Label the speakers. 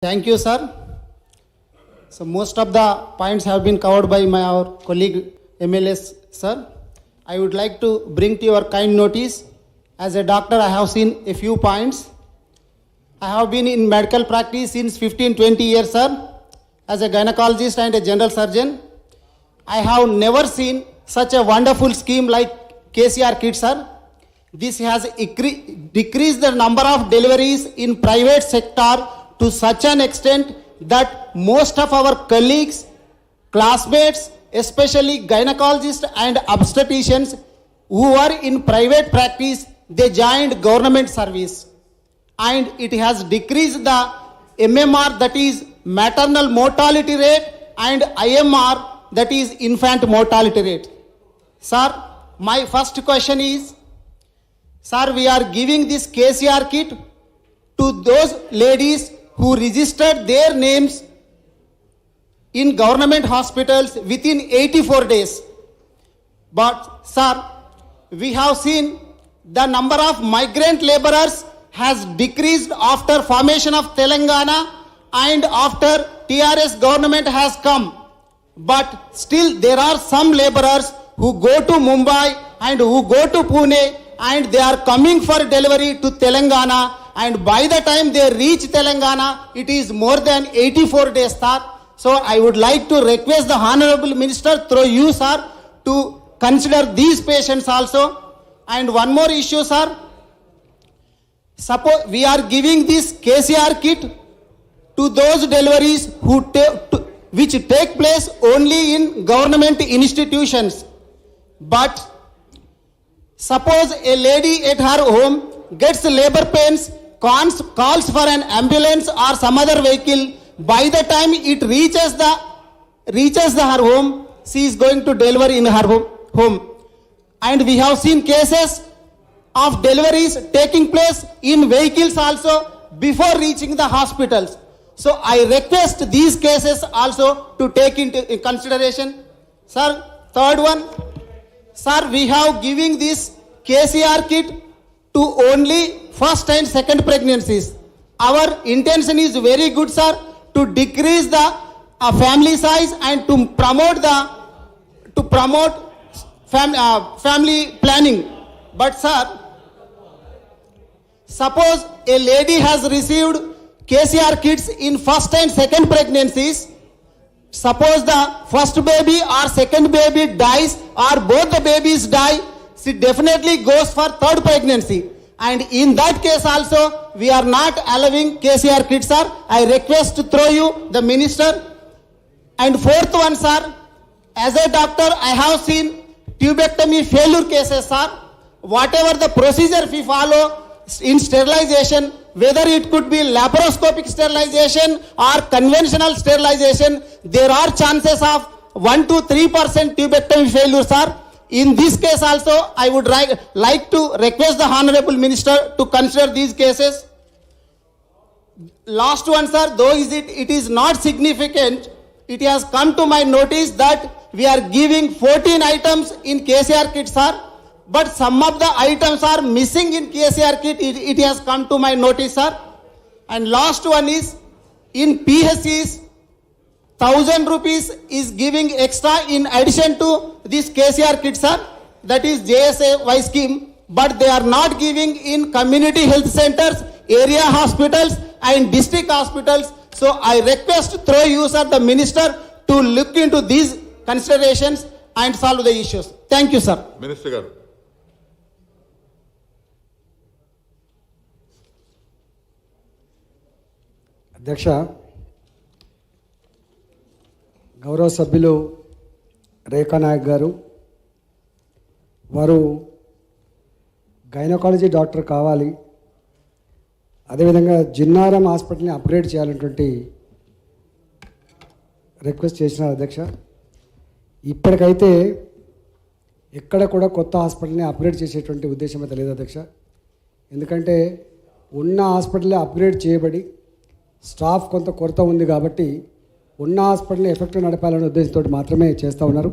Speaker 1: Thank you, sir. So most of the points have been covered by our colleague MLS, sir. I would like to bring to your kind notice. As a doctor, I have seen a few points. I have been in medical practice since 15-20 years, sir. As a gynecologist and a general surgeon, I have never seen such a wonderful scheme like KCR Kit, sir. This has decreased the number of deliveries in private sector to such an extent that most of our colleagues, classmates, especially gynecologists and obstetricians who are in private practice, they joined government service. And it has decreased the MMR, that is maternal mortality rate, and IMR, that is infant mortality rate. Sir, my first question is, sir, we are giving this KCR kit to those ladies who registered their names in government hospitals within 84 days. But sir, we have seen the number of migrant laborers has decreased after formation of Telangana and after TRS government has come. But still there are some laborers who go to Mumbai and who go to Pune and they are coming for delivery to Telangana, and by the time they reach Telangana, it is more than 84 days, sir. So I would like to request the Honorable Minister through you, sir, to consider these patients also. And one more issue, sir. Suppose we are giving this KCR kit to those deliveries which take place only in government institutions. But suppose a lady at her home gets labor pains, calls for an ambulance or some other vehicle. By the time it reaches her home, she is going to deliver in her home. And we have seen cases of deliveries taking place in vehicles also before reaching the hospitals. So I request these cases also to take into consideration. Sir, third one. Sir, we have giving this KCR kit to only first and second pregnancies. Our intention is very good, sir, to decrease the family size and to promote family planning. But sir, suppose a lady has received KCR kits in first and second pregnancies. Suppose the first baby or second baby dies or both the babies die, she definitely goes for third pregnancy. And in that case also, we are not allowing KCR kits, sir. I request to throw you the minister. And fourth one, sir, as a doctor, I have seen tubectomy failure cases, sir. Whatever the procedure we follow in sterilization, whether it could be laparoscopic sterilization or conventional sterilization, there are chances of 1 to 3% tubectomy failure, sir. In this case also, I would like to request the Honorable Minister to consider these cases. Last one, sir, though it is not significant, it has come to my notice that we are giving 14 items in KCR kit, sir. But some of the items are missing in KCR kit. It has come to my notice, sir. And last one is, in PHCs, 1,000 rupees is giving extra in addition to this KCR kit, sir. That is JSAY scheme. But they are not giving in community health centers, area hospitals and district hospitals. So I request through you, sir, the minister, to look into these considerations and solve the issues. Thank you, sir.
Speaker 2: Minister Garu.
Speaker 3: అధ్యక్ష, గౌరవ సభ్యులు రేఖా నాయక్ గారు, వారు gynaecology doctor కావాలి, అదేవిధంగా జిన్నారం హాస్పిటల్ని upgrade చేయాలన్నటువంటి request చేసినారు. అధ్యక్ష, ఇప్పటికైతే ఎక్కడ కూడా కొత్త హాస్పిటల్ని అప్గ్రేడ్ చేసేటువంటి ఉద్దేశం అయితే లేదు అధ్యక్ష. ఎందుకంటే ఉన్న హాస్పిటల్ అప్గ్రేడ్ చేయబడి స్టాఫ్ కొంత కొరత ఉంది కాబట్టి ఉన్న హాస్పిటల్ని ఎఫెక్టివ్ నడపాలనే ఉద్దేశంతో మాత్రమే చేస్తూ ఉన్నారు.